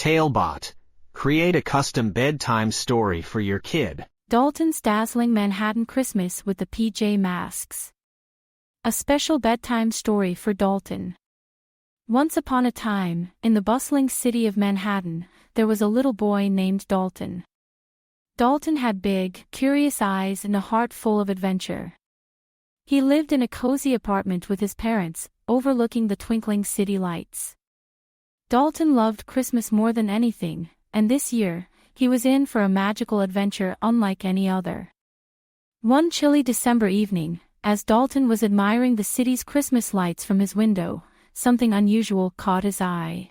Talebot. Create a custom bedtime story for your kid. Dalton's Dazzling Manhattan Christmas with the PJ Masks. A special bedtime story for Dalton. Once upon a time, in the bustling city of Manhattan, there was a little boy named Dalton. Dalton had big, curious eyes and a heart full of adventure. He lived in a cozy apartment with his parents, overlooking the twinkling city lights. Dalton loved Christmas more than anything, and this year, he was in for a magical adventure unlike any other. One chilly December evening, as Dalton was admiring the city's Christmas lights from his window, something unusual caught his eye.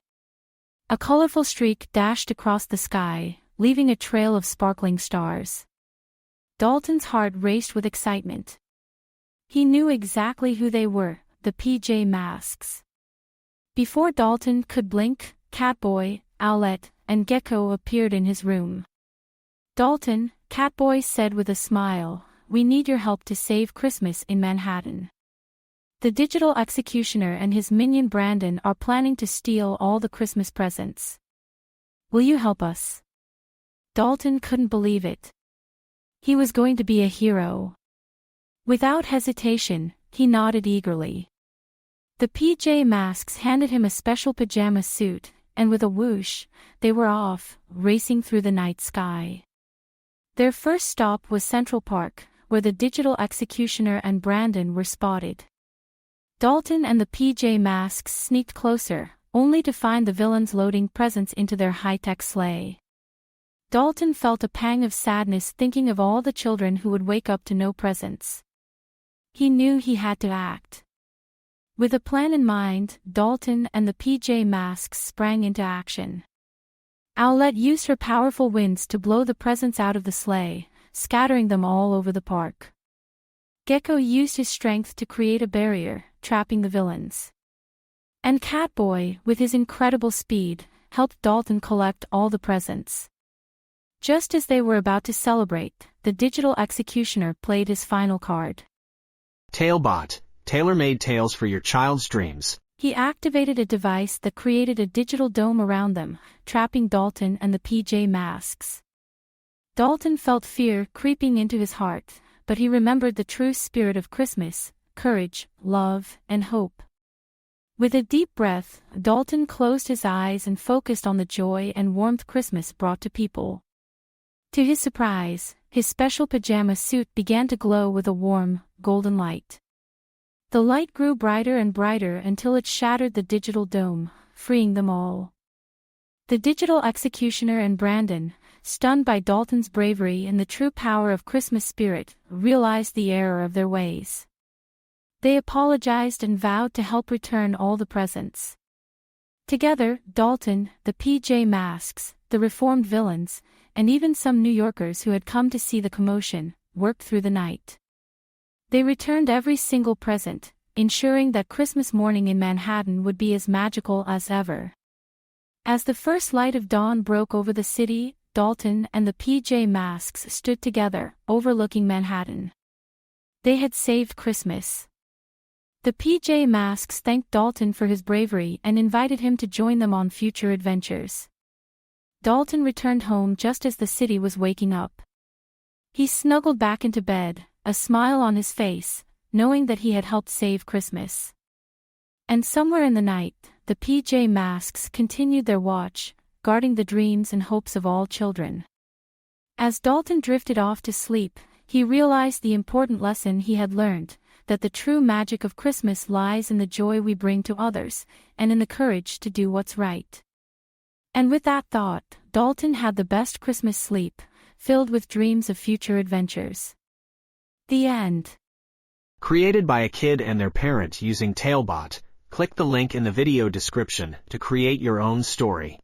A colorful streak dashed across the sky, leaving a trail of sparkling stars. Dalton's heart raced with excitement. He knew exactly who they were, the PJ Masks. Before Dalton could blink, Catboy, Owlette, and Gekko appeared in his room. "Dalton," Catboy said with a smile, "we need your help to save Christmas in Manhattan. The digital executioner and his minion Brandon are planning to steal all the Christmas presents. Will you help us?" Dalton couldn't believe it. He was going to be a hero. Without hesitation, he nodded eagerly. The PJ Masks handed him a special pajama suit, and with a whoosh, they were off, racing through the night sky. Their first stop was Central Park, where the digital executioner and Brandon were spotted. Dalton and the PJ Masks sneaked closer, only to find the villains loading presents into their high-tech sleigh. Dalton felt a pang of sadness thinking of all the children who would wake up to no presents. He knew he had to act. With a plan in mind, Dalton and the PJ Masks sprang into action. Owlette used her powerful winds to blow the presents out of the sleigh, scattering them all over the park. Gekko used his strength to create a barrier, trapping the villains. And Catboy, with his incredible speed, helped Dalton collect all the presents. Just as they were about to celebrate, the digital executioner played his final card. Talebot. Tailor-made tales for your child's dreams. He activated a device that created a digital dome around them, trapping Dalton and the PJ Masks. Dalton felt fear creeping into his heart, but he remembered the true spirit of Christmas: courage, love, and hope. With a deep breath, Dalton closed his eyes and focused on the joy and warmth Christmas brought to people. To his surprise, his special pajama suit began to glow with a warm, golden light. The light grew brighter and brighter until it shattered the digital dome, freeing them all. The digital executioner and Brandon, stunned by Dalton's bravery and the true power of Christmas spirit, realized the error of their ways. They apologized and vowed to help return all the presents. Together, Dalton, the PJ Masks, the reformed villains, and even some New Yorkers who had come to see the commotion, worked through the night. They returned every single present, ensuring that Christmas morning in Manhattan would be as magical as ever. As the first light of dawn broke over the city, Dalton and the PJ Masks stood together, overlooking Manhattan. They had saved Christmas. The PJ Masks thanked Dalton for his bravery and invited him to join them on future adventures. Dalton returned home just as the city was waking up. He snuggled back into bed, a smile on his face, knowing that he had helped save Christmas. And somewhere in the night, the PJ Masks continued their watch, guarding the dreams and hopes of all children. As Dalton drifted off to sleep, he realized the important lesson he had learned, that the true magic of Christmas lies in the joy we bring to others, and in the courage to do what's right. And with that thought, Dalton had the best Christmas sleep, filled with dreams of future adventures. The end. Created by a kid and their parent using Talebot. Click the link in the video description to create your own story.